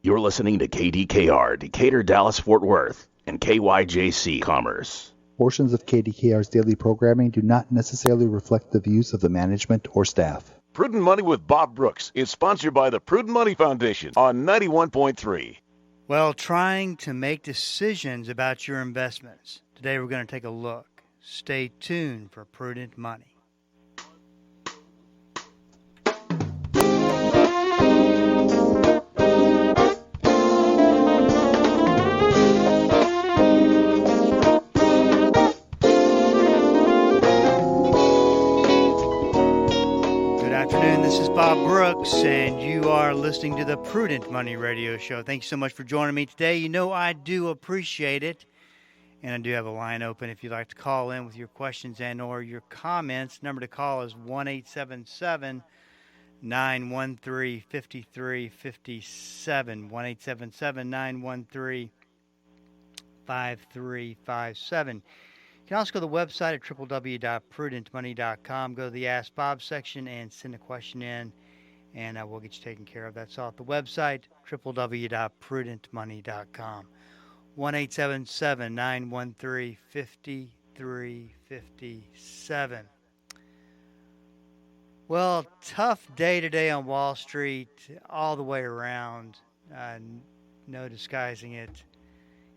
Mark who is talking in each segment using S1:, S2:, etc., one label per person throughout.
S1: You're listening to KDKR, Decatur, Dallas, Fort Worth, and KYJC Commerce.
S2: Portions of KDKR's daily programming do not necessarily reflect the views of the management or staff.
S3: Prudent Money with Bob Brooks is sponsored by the Prudent Money Foundation on 91.3.
S4: Well, trying to make decisions about your investments. Today we're going to take a look. Stay tuned for Prudent Money. This is Bob Brooks, and you are listening to the Prudent Money Radio Show. Thank you so much for joining me today. You know I do appreciate it, and I do have a line open if you'd like to call in with your questions and or your comments. Number to call is 1-877-913-5357, 1-877-913-5357. You can also go to the website at www.prudentmoney.com. Go to the Ask Bob section and send a question in, and we'll get you taken care of. That's all at the website, www.prudentmoney.com. 1-877-913-5357. Well, tough day today on Wall Street, all the way around. No disguising it.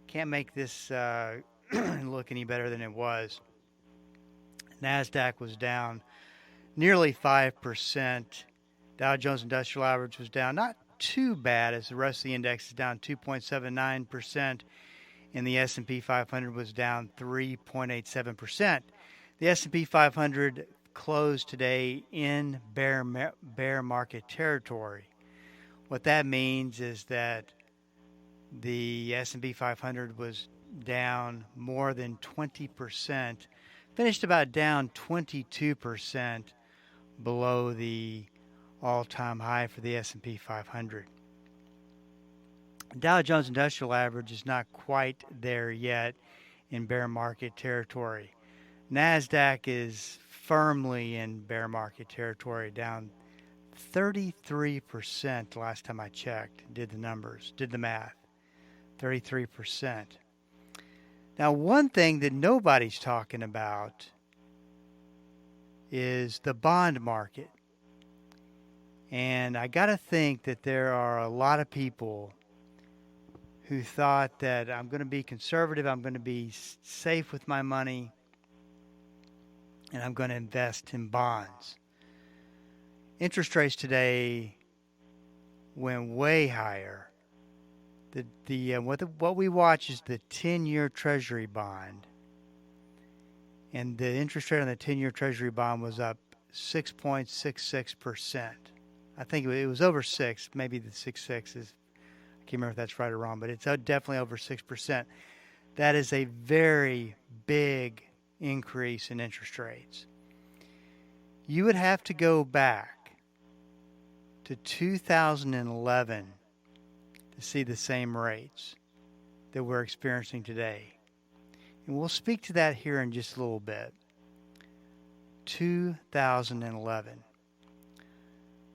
S4: Can't make this look any better than it was. NASDAQ was down nearly 5%. Dow Jones Industrial Average was down not too bad, as the rest of the index is down 2.79%, and the S&P 500 was down 3.87%. The S&P 500 closed today in bear market territory. What that means is that the S&P 500 was down more than 20%, finished about down 22% below the all-time high for the S&P 500. Dow Jones Industrial Average is not quite there yet in bear market territory. NASDAQ is firmly in bear market territory, down 33% last time I checked, did the math, 33%. Now, one thing that nobody's talking about is the bond market. And I got to think that there are a lot of people who thought that I'm going to be conservative, I'm going to be safe with my money, and I'm going to invest in bonds. Interest rates today went way higher. What we watch is the 10-year Treasury bond, and the interest rate on the 10-year Treasury bond was up 6.66%. I think it was over 6, maybe the 6.6 is, I can't remember if that's right or wrong, but it's definitely over 6%. That is a very big increase in interest rates. You would have to go back to 2011 to see the same rates that we're experiencing today. And we'll speak to that here in just a little bit. 2011.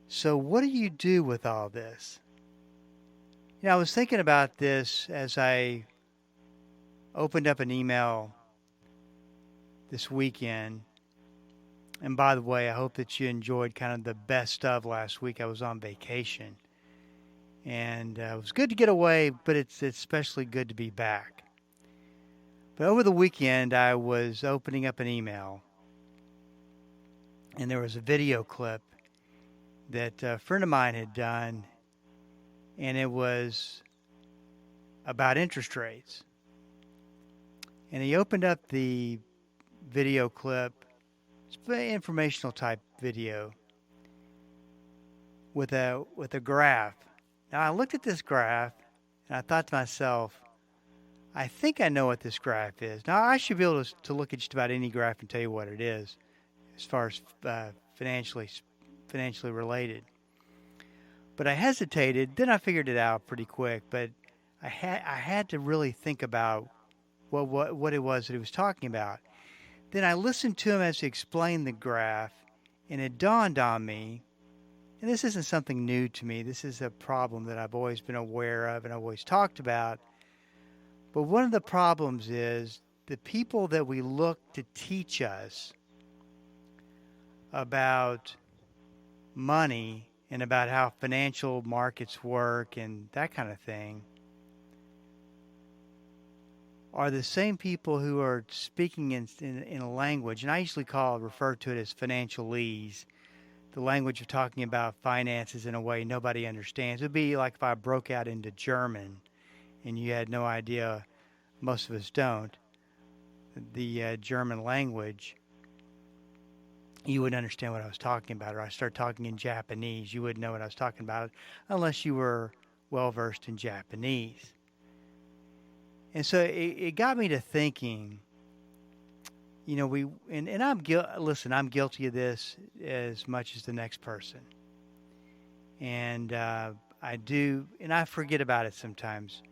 S4: So what do you do with all this? You know, I was thinking about this as I opened up an email this weekend. And by the way, I hope that you enjoyed kind of the best of last week. I was on vacation. And it was good to get away, but it's especially good to be back. But over the weekend, I was opening up an email, and there was a video clip that a friend of mine had done, and it was about interest rates. And he opened up the video clip. It's an informational type video with a graph. Now, I looked at this graph, and I thought to myself, I think I know what this graph is. Now, I should be able to look at just about any graph and tell you what it is as far as financially related. But I hesitated. Then I figured it out pretty quick. But I had to really think about what it was that he was talking about. Then I listened to him as he explained the graph, and it dawned on me And this isn't something new to me. This is a problem that I've always been aware of and I've always talked about. But one of the problems is the people that we look to teach us about money and about how financial markets work and that kind of thing are the same people who are speaking in a language, and I usually refer to it as financialese, the language of talking about finances in a way nobody understands. It would be like if I broke out into German and you had no idea, most of us don't, the German language, you wouldn't understand what I was talking about. Or I start talking in Japanese, you wouldn't know what I was talking about unless you were well-versed in Japanese. And so it got me to thinking, you know, I'm guilty of this as much as the next person. And I forget about it sometimes.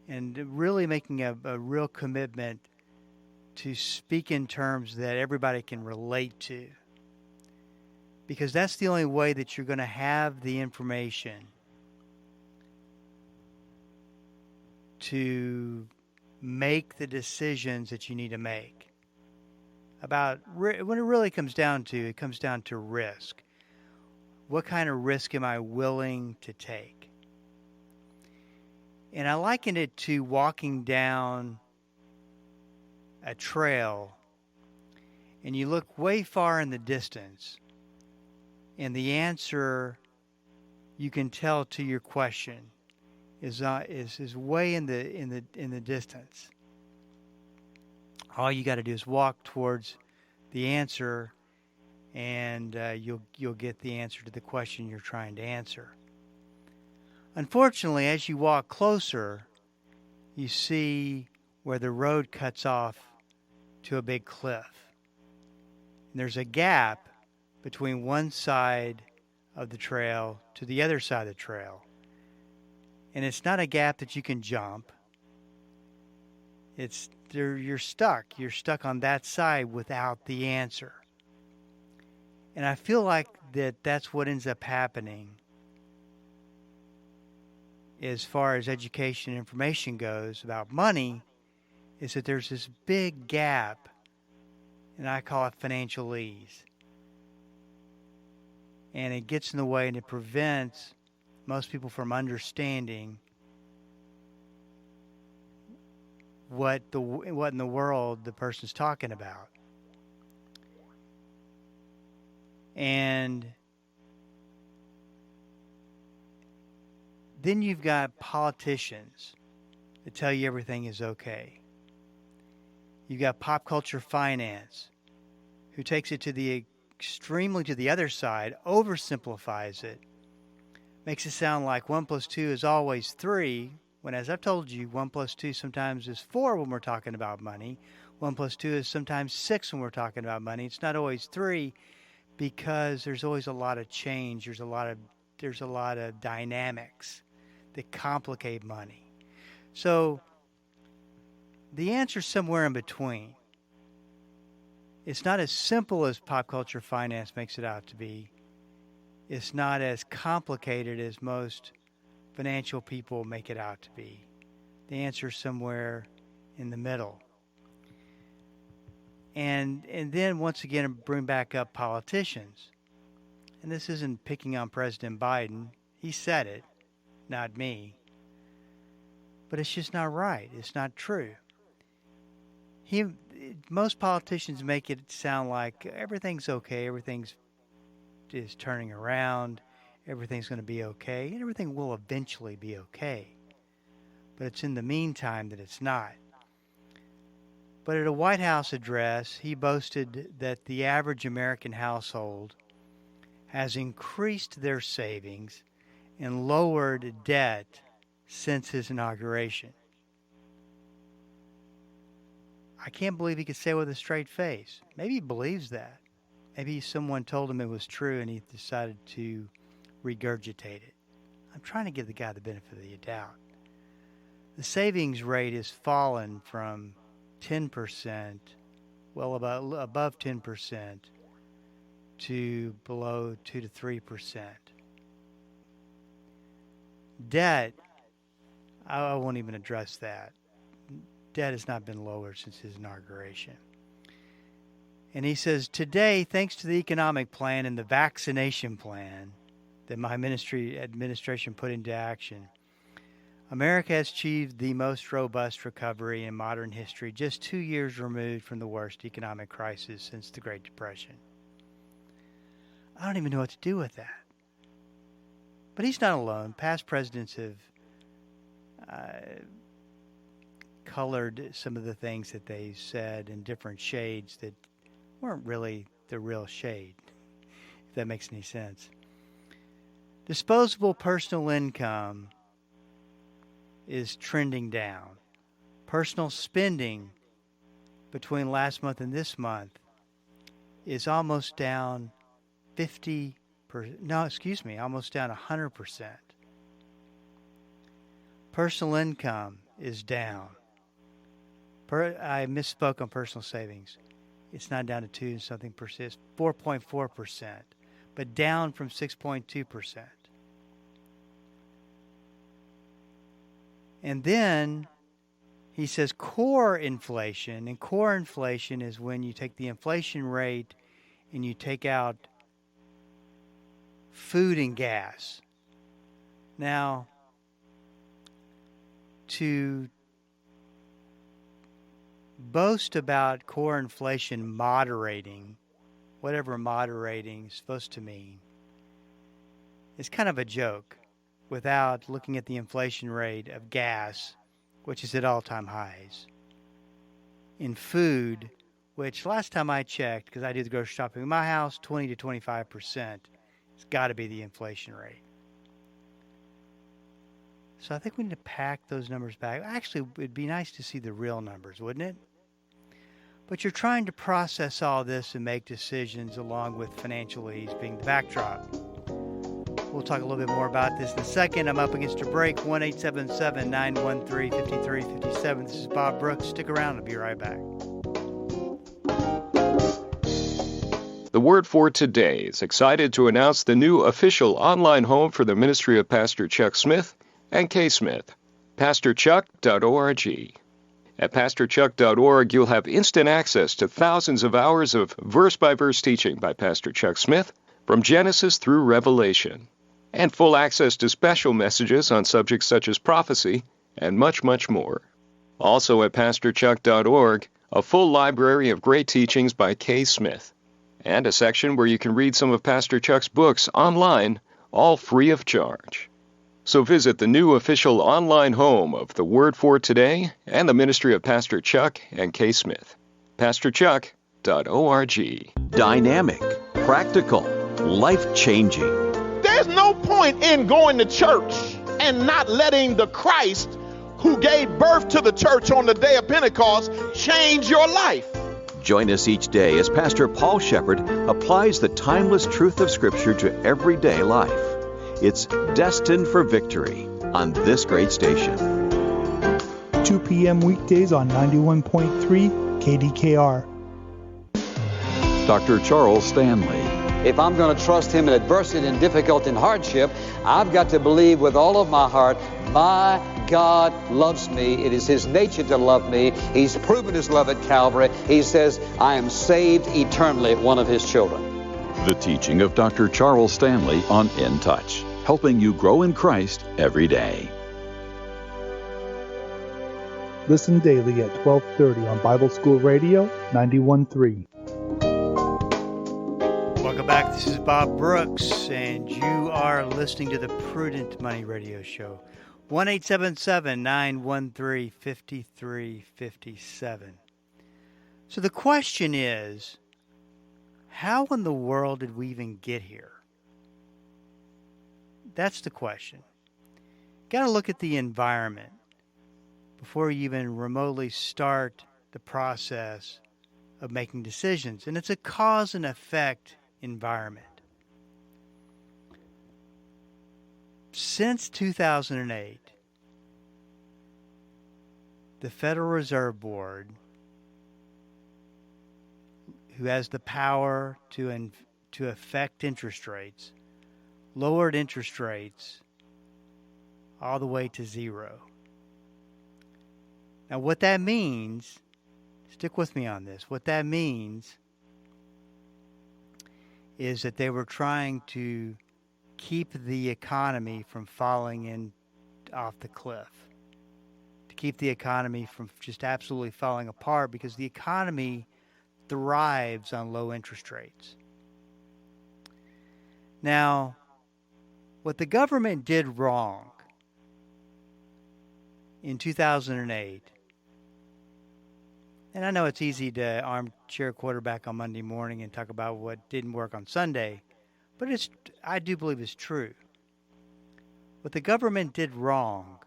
S4: And really making a real commitment to speak in terms that everybody can relate to. Because that's the only way that you're going to have the information to make the decisions that you need to make. About when it really comes down to risk. What kind of risk am I willing to take? And I liken it to walking down a trail and you look way far in the distance and the answer you can tell to your question is way in the distance. All you got to do is walk towards the answer, and you'll get the answer to the question you're trying to answer. Unfortunately, as you walk closer, you see where the road cuts off to a big cliff. And there's a gap between one side of the trail to the other side of the trail. And it's not a gap that you can jump. You're stuck. You're stuck on that side without the answer. And I feel like that's what ends up happening as far as education and information goes about money, is that there's this big gap, and I call it financialese. And it gets in the way and it prevents most people from understanding what in the world the person's talking about. And then you've got politicians that tell you everything is okay. You've got pop culture finance, who takes it extremely to the other side, oversimplifies it, makes it sound like 1 + 2 is always 3, when, as I've told you, 1 + 2 sometimes is 4 when we're talking about money. 1 + 2 is sometimes 6 when we're talking about money. It's not always 3, because there's always a lot of change. There's a lot of dynamics that complicate money. So the answer's somewhere in between. It's not as simple as pop culture finance makes it out to be. It's not as complicated as most financial people make it out to be. The answer's somewhere in the middle. And then once again, bring back up politicians. And this isn't picking on President Biden. He said it, not me. But it's just not right. It's not true. Most politicians make it sound like everything's okay, everything's is turning around, everything's going to be okay, and everything will eventually be okay. But it's in the meantime that it's not. But at a White House address, he boasted that the average American household has increased their savings and lowered debt since his inauguration. I can't believe he could say it with a straight face. Maybe he believes that. Maybe someone told him it was true and he decided to regurgitate it. I'm trying to give the guy the benefit of the doubt. The savings rate has fallen from 10%, well above 10%, to below 2 to 3%. Debt, I won't even address that. Debt has not been lower since his inauguration. And he says, today, thanks to the economic plan and the vaccination plan that my administration put into action, America has achieved the most robust recovery in modern history, just 2 years removed from the worst economic crisis since the Great Depression. I don't even know what to do with that. But he's not alone. Past presidents have colored some of the things that they said in different shades that weren't really the real shade, if that makes any sense. Disposable personal income is trending down. Personal spending between last month and this month is almost down almost down 100%. Personal income is down. I misspoke on personal savings. It's not down to 2 and something percent. It's 4.4%, but down from 6.2%. And then he says core inflation, and core inflation is when you take the inflation rate and you take out food and gas. Now, to boast about core inflation moderating, whatever moderating is supposed to mean, is kind of a joke without looking at the inflation rate of gas, which is at all-time highs, in food, which last time I checked, because I do the grocery shopping in my house, 20 to 25%. It's got to be the inflation rate. So I think we need to pack those numbers back. Actually, it'd be nice to see the real numbers, wouldn't it? But you're trying to process all this and make decisions along with financial ease being the backdrop. We'll talk a little bit more about this in a second. I'm up against a break. 1-877-913-5357. This is Bob Brooks. Stick around. I'll be right back.
S5: The Word for Today is excited to announce the new official online home for the ministry of Pastor Chuck Smith and Kay Smith, pastorchuck.org. At pastorchuck.org, you'll have instant access to thousands of hours of verse-by-verse teaching by Pastor Chuck Smith from Genesis through Revelation, and full access to special messages on subjects such as prophecy and much, much more. Also at pastorchuck.org, a full library of great teachings by Kay Smith, and a section where you can read some of Pastor Chuck's books online, all free of charge. So visit the new official online home of the Word for Today and the ministry of Pastor Chuck and Kay Smith, pastorchuck.org.
S1: Dynamic, practical, life-changing.
S6: There's no point in going to church and not letting the Christ who gave birth to the church on the day of Pentecost change your life.
S1: Join us each day as Pastor Paul Shepherd applies the timeless truth of Scripture to everyday life. It's Destined for Victory on this great station.
S7: 2 p.m. weekdays on 91.3 KDKR.
S8: Dr. Charles Stanley.
S9: If I'm going to trust Him in adversity and difficulty and hardship, I've got to believe with all of my heart, my God loves me. It is His nature to love me. He's proven His love at Calvary. He says, I am saved eternally, one of His children.
S8: The teaching of Dr. Charles Stanley on In Touch, helping you grow in Christ every day.
S7: Listen daily at 12:30 on Bible School Radio 91.3.
S4: Welcome back. This is Bob Brooks, and you are listening to the Prudent Money Radio Show. 1-877-913-5357. So the question is, how in the world did we even get here? That's the question. Got to look at the environment before you even remotely start the process of making decisions. And it's a cause and effect environment. Since 2008, the Federal Reserve Board, who has the power to to affect interest rates, lowered interest rates all the way to zero. Now, what that means, stick with me on this, what that means is that they were trying to keep the economy from falling in off the cliff, to keep the economy from just absolutely falling apart, because the economy thrives on low interest rates. Now, what the government did wrong in 2008, and I know it's easy to armchair quarterback on Monday morning and talk about what didn't work on Sunday, but I do believe it's true. What the government did wrong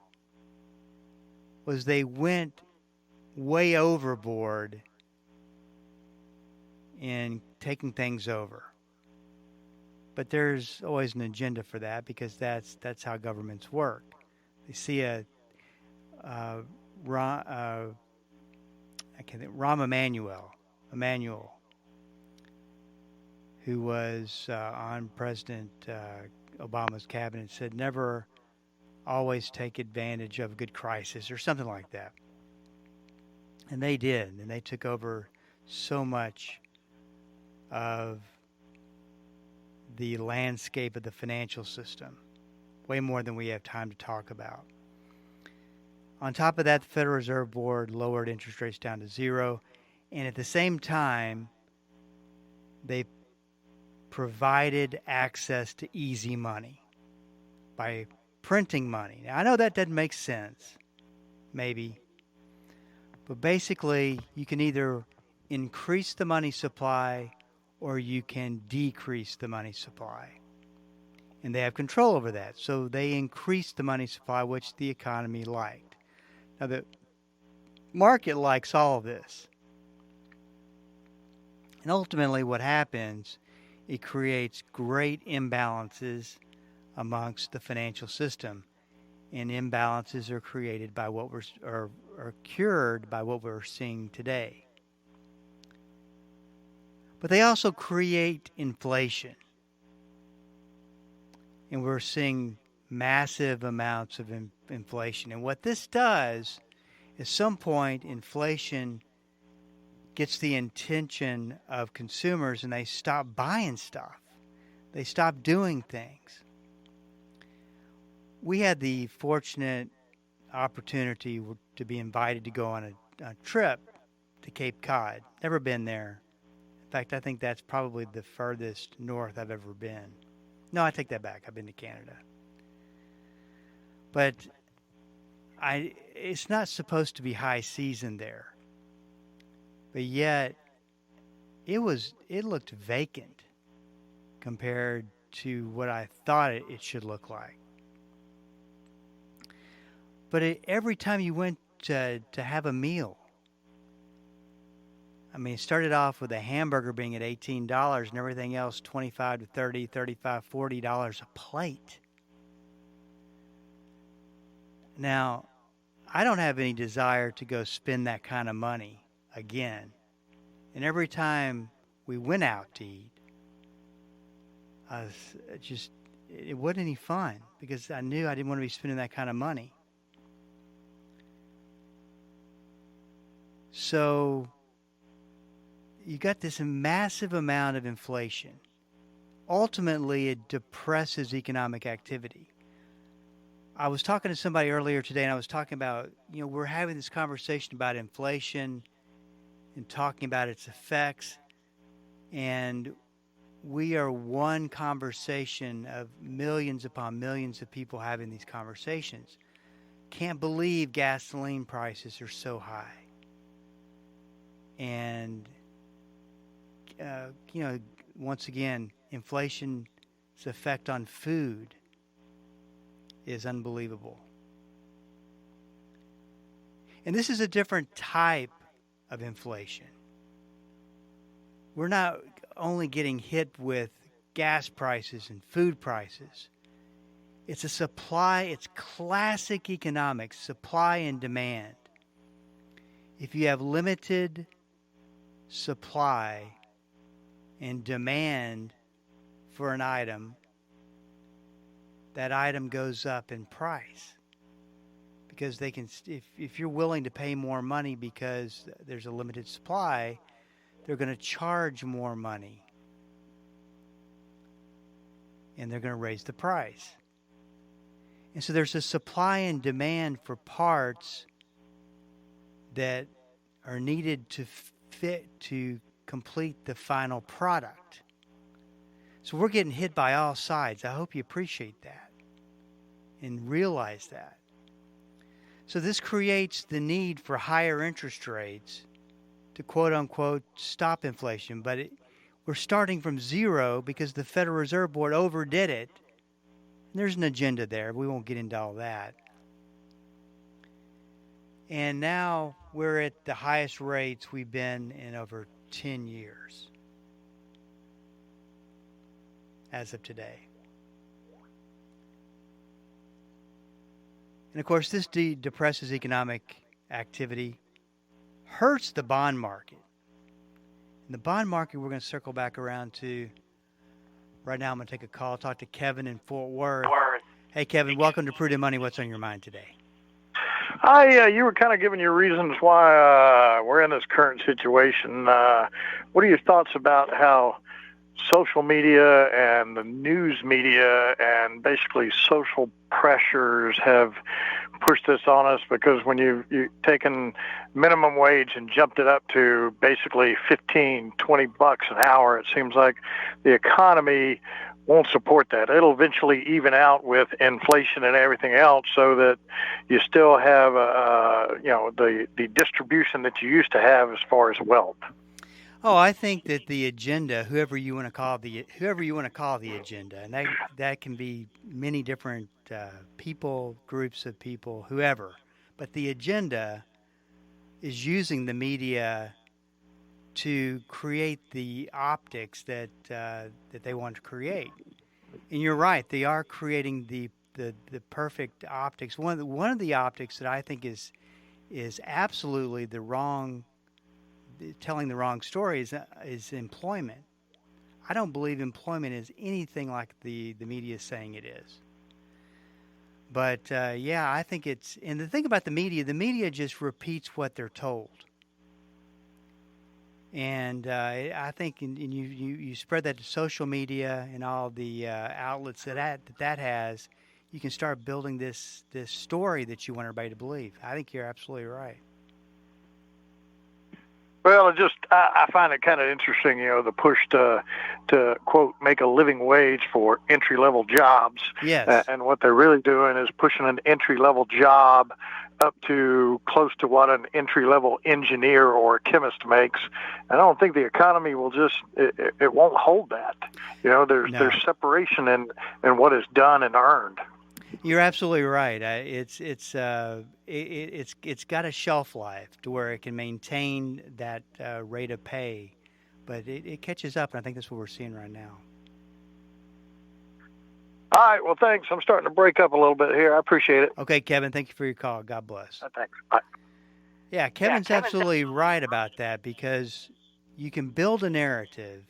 S4: was they went way overboard in taking things over. But there's always an agenda for that, because that's how governments work. They see Rahm Emanuel, who was on President Obama's cabinet, said never always take advantage of a good crisis or something like that. And they did, and they took over so much of the landscape of the financial system, way more than we have time to talk about. On top of that, the Federal Reserve Board lowered interest rates down to zero, and at the same time, they provided access to easy money by printing money. Now, I know that doesn't make sense, maybe, but basically, you can either increase the money supply or you can decrease the money supply. And they have control over that. So they increased the money supply, which the economy liked. Now, the market likes all of this. And ultimately what happens, it creates great imbalances amongst the financial system. And imbalances are created by what are cured by what we're seeing today. But they also create inflation. And we're seeing massive amounts of inflation. And what this does, at some point, inflation gets the attention of consumers and they stop buying stuff. They stop doing things. We had the fortunate opportunity to be invited to go on a trip to Cape Cod. Never been there. In fact, I think that's probably the furthest north I've ever been. No, I take that back. I've been to Canada. But it's not supposed to be high season there. But yet, it looked vacant compared to what I thought it should look like. But every time you went to have a meal, I mean, it started off with a hamburger being at $18 and everything else $25 to $30, $35, $40 a plate. Now, I don't have any desire to go spend that kind of money again. And every time we went out to eat, it wasn't any fun because I knew I didn't want to be spending that kind of money. So you got this massive amount of inflation. Ultimately, it depresses economic activity. I was talking to somebody earlier today, and I was talking about, we're having this conversation about inflation and talking about its effects, and we are one conversation of millions upon millions of people having these conversations. Can't believe gasoline prices are so high. And, once again, inflation's effect on food is unbelievable. And this is a different type of inflation. We're not only getting hit with gas prices and food prices. It's a supply, it's classic economics, supply and demand. If you have limited supply and demand for an item, that item goes up in price. Because they can, if you're willing to pay more money because there's a limited supply, they're going to charge more money. And they're going to raise the price. And so there's a supply and demand for parts that are needed to fit to complete the final product. So we're getting hit by all sides. I hope you appreciate that and realize that. So this creates the need for higher interest rates to quote-unquote stop inflation. But we're starting from zero because the Federal Reserve Board overdid it. And there's an agenda there. We won't get into all that. And now we're at the highest rates we've been in over 10 years as of today. And of course, this depresses economic activity, hurts the bond market. And the bond market we're going to circle back around to. Right now I'm going to take a call, talk to Kevin in Fort Worth. Hey, Kevin, welcome to Prudent Money. What's on your mind today?
S10: Hi, you were kind of giving your reasons why we're in this current situation. What are your thoughts about how social media and the news media and basically social pressures have pushed this on us? Because when you've taken minimum wage and jumped it up to basically $15, $20 an hour, it seems like the economy won't support that. It'll eventually even out with inflation and everything else, so that you still have the distribution that you used to have as far as wealth.
S4: Oh, I think that the agenda, whoever you want to call the agenda, and that can be many different people, groups of people, whoever, but the agenda is using the media to create the optics that they want to create. And you're right, they are creating the perfect optics. One of the optics that I think is absolutely the wrong, telling the wrong story is employment. I don't believe employment is anything like the media is saying it is. But yeah, I think it's, and the thing about the media just repeats what they're told. And I think, and you spread that to social media and all the outlets that has, you can start building this story that you want everybody to believe. I think you're absolutely right.
S10: Well, I find it kind of interesting, the push to quote make a living wage for entry-level jobs.
S4: Yes.
S10: And what they're really doing is pushing an entry-level job up to close to what an entry-level engineer or a chemist makes. And I don't think the economy will it won't hold that. There's separation in what is done and earned.
S4: You're absolutely right. It's got a shelf life to where it can maintain that rate of pay, but it catches up, and I think that's what we're seeing right now.
S10: All right. Well, thanks. I'm starting to break up a little bit here. I appreciate it.
S4: Okay, Kevin. Thank you for your call. God bless.
S10: Thanks. Bye.
S4: Yeah, Kevin's absolutely right about that, because you can build a narrative,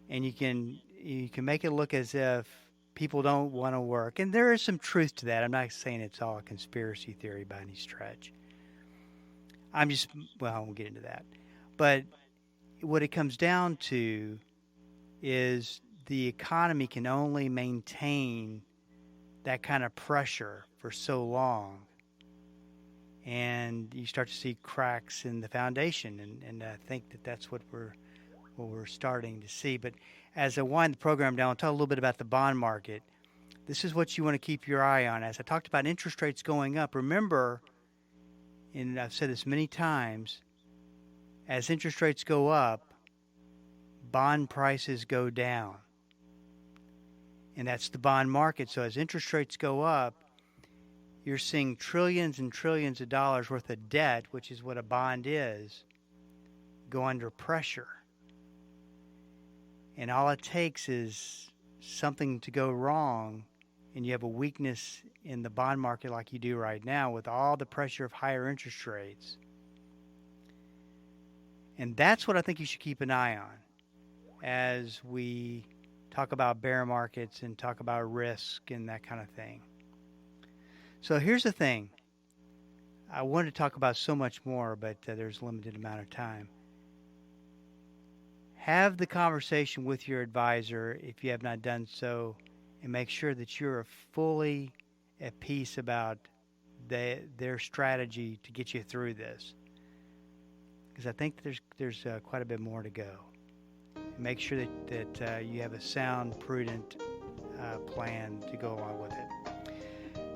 S4: and you can make it look as if people don't want to work. And there is some truth to that. I'm not saying it's all a conspiracy theory by any stretch. I won't get into that. But what it comes down to is the economy can only maintain that kind of pressure for so long. And you start to see cracks in the foundation. And I think that's what we're starting to see. But as I wind the program down, I'll talk a little bit about the bond market. This is what you want to keep your eye on. As I talked about interest rates going up, remember, and I've said this many times, as interest rates go up, bond prices go down. And that's the bond market. So as interest rates go up, you're seeing trillions and trillions of dollars worth of debt, which is what a bond is, go under pressure. And all it takes is something to go wrong, and you have a weakness in the bond market like you do right now with all the pressure of higher interest rates. And that's what I think you should keep an eye on as we talk about bear markets and talk about risk and that kind of thing. So here's the thing. I wanted to talk about so much more, but there's a limited amount of time. Have the conversation with your advisor if you have not done so, and make sure that you're fully at peace about their strategy to get you through this. Because I think there's quite a bit more to go. Make sure that you have a sound, prudent plan to go along with it.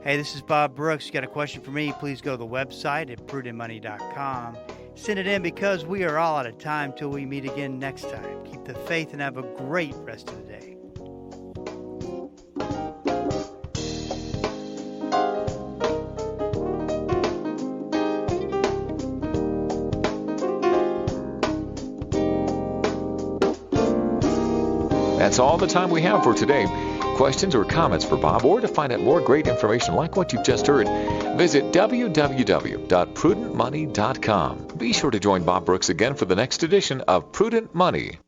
S4: Hey, this is Bob Brooks. You got a question for me, please go to the website at prudentmoney.com. Send it in because we are all out of time till we meet again next time. Keep the faith and have a great rest of the day.
S5: That's all the time we have for today. Questions or comments for Bob, or to find out more great information like what you've just heard, visit www.prudentmoney.com. Be sure to join Bob Brooks again for the next edition of Prudent Money.